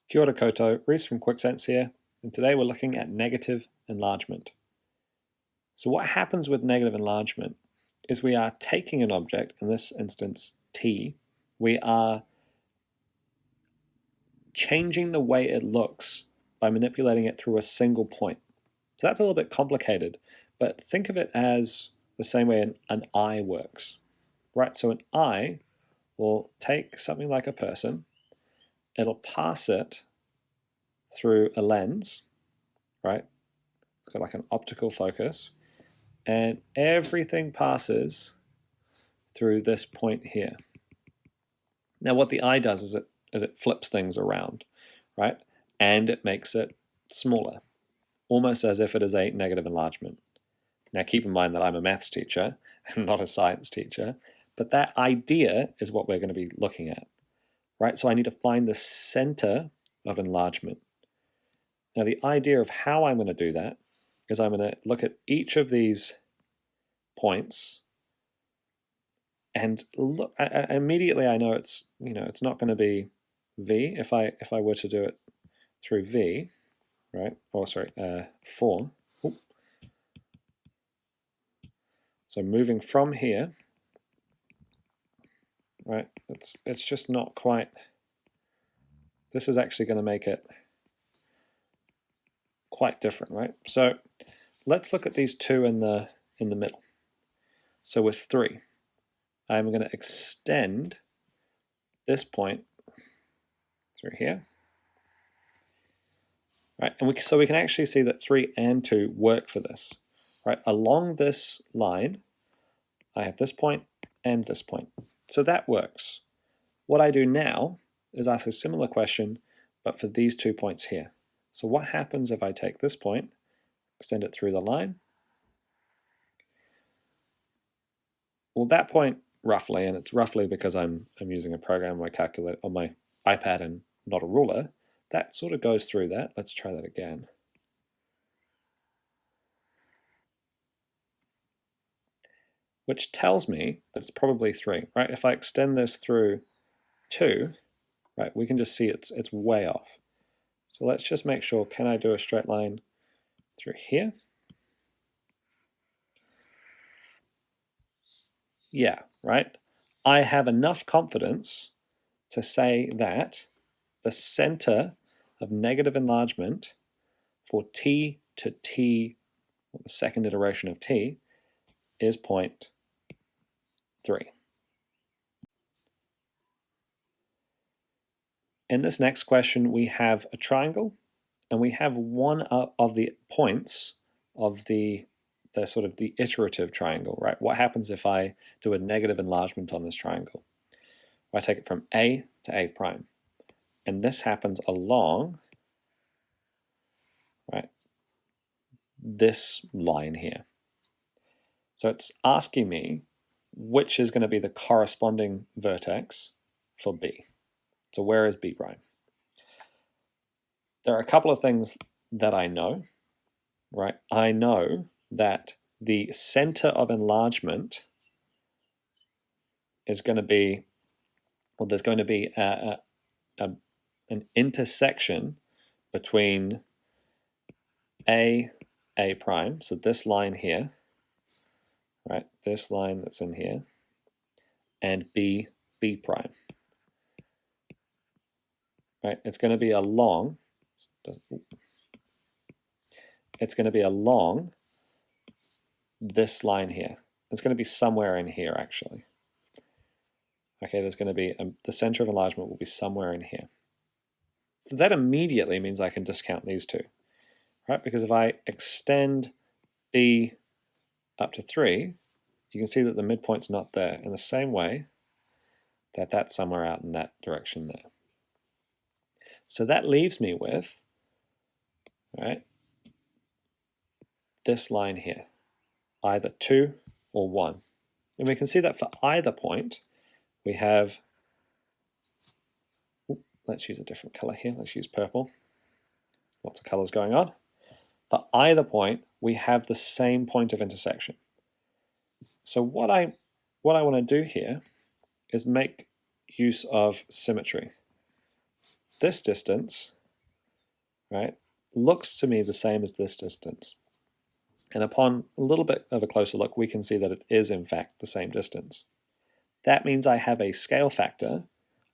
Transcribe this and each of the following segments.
Kia ora koutou, Reese from QuickSense here, and today we're looking at negative enlargement. So what happens with negative enlargement is we are taking an object, in this instance t, we are changing the way it looks by manipulating it through a single point. So that's a little bit complicated, but think of it as the same way an eye works, right? So an eye will take something like a person, it'll pass it through a lens, right? It's got like an optical focus, and everything passes through this point here. Now what the eye does is it flips things around, right? And it makes it smaller, almost as if it is a negative enlargement. Now keep in mind that I'm a maths teacher and not a science teacher, but that idea is what we're going to be looking at, right? So I need to find the center of enlargement. Now the idea of how I'm going to do that is I'm going to look at each of these points and look. Immediately I know it's not going to be v if I were to do it through v, right? Oh, sorry, 4. Oop. So moving from here, right? It's just not quite. This is actually going to make it quite different, right? So let's look at these two in the middle. So with 3, I'm going to extend this point through here, right? And so we can actually see that 3 and 2 work for this, right? Along this line, I have this point and this point. So that works. What I do now is ask a similar question, but for these 2 points here. So what happens if I take this point, extend it through the line? Well, that point roughly, and it's roughly because I'm using a program on my calculator on my iPad and not a ruler, that sort of goes through that. Let's try that again. Which tells me that it's probably 3, right? If I extend this through 2, right, we can just see it's way off. So let's just make sure, can I do a straight line through here? Yeah, right? I have enough confidence to say that the center of negative enlargement for t to t, the second iteration of t, is 0.3. In this next question, we have a triangle, and we have one of the points of the sort of the iterative triangle, right? What happens if I do a negative enlargement on this triangle? I take it from A to A prime, and this happens along, right, this line here. So it's asking me which is going to be the corresponding vertex for B. So where is B prime? There are a couple of things that I know, right? I know that the center of enlargement is going to be, well, there's going to be an intersection between A prime, so this line here, right, this line that's in here, and B prime, right? It's going to be along, this line here. It's going to be somewhere in here, actually. Okay, there's going to be, the center of enlargement will be somewhere in here. So that immediately means I can discount these two, right? Because if I extend B up to 3, you can see that the midpoint's not there, in the same way that that's somewhere out in that direction there. So that leaves me with, right, this line here, either 2 or 1. And we can see that for either point, we have, let's use a different color here, let's use purple. Lots of colors going on. For either point, we have the same point of intersection. So what I want to do here is make use of symmetry. This distance right, looks to me the same as this distance. And upon a little bit of a closer look, we can see that it is in fact the same distance. That means I have a scale factor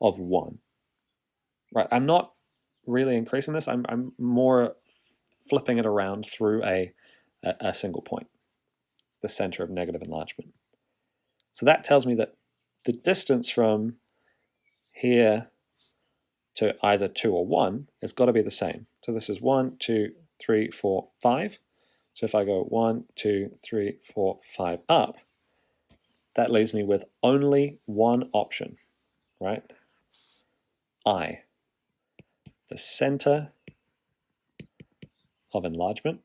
of 1. Right, I'm not really increasing this, I'm more flipping it around through a single point, the center of negative enlargement. So that tells me that the distance from here to either 2 or 1 has got to be the same. So this is 1, 2, 3, 4, 5. So if I go 1, 2, 3, 4, 5 up, that leaves me with only one option, right? I, the center of enlargement,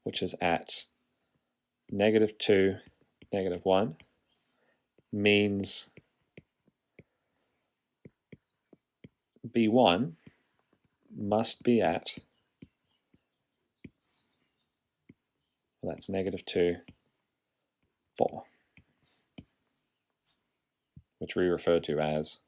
which is at -2, -1, means B1 must be at, well, that's -2, 4, which we refer to as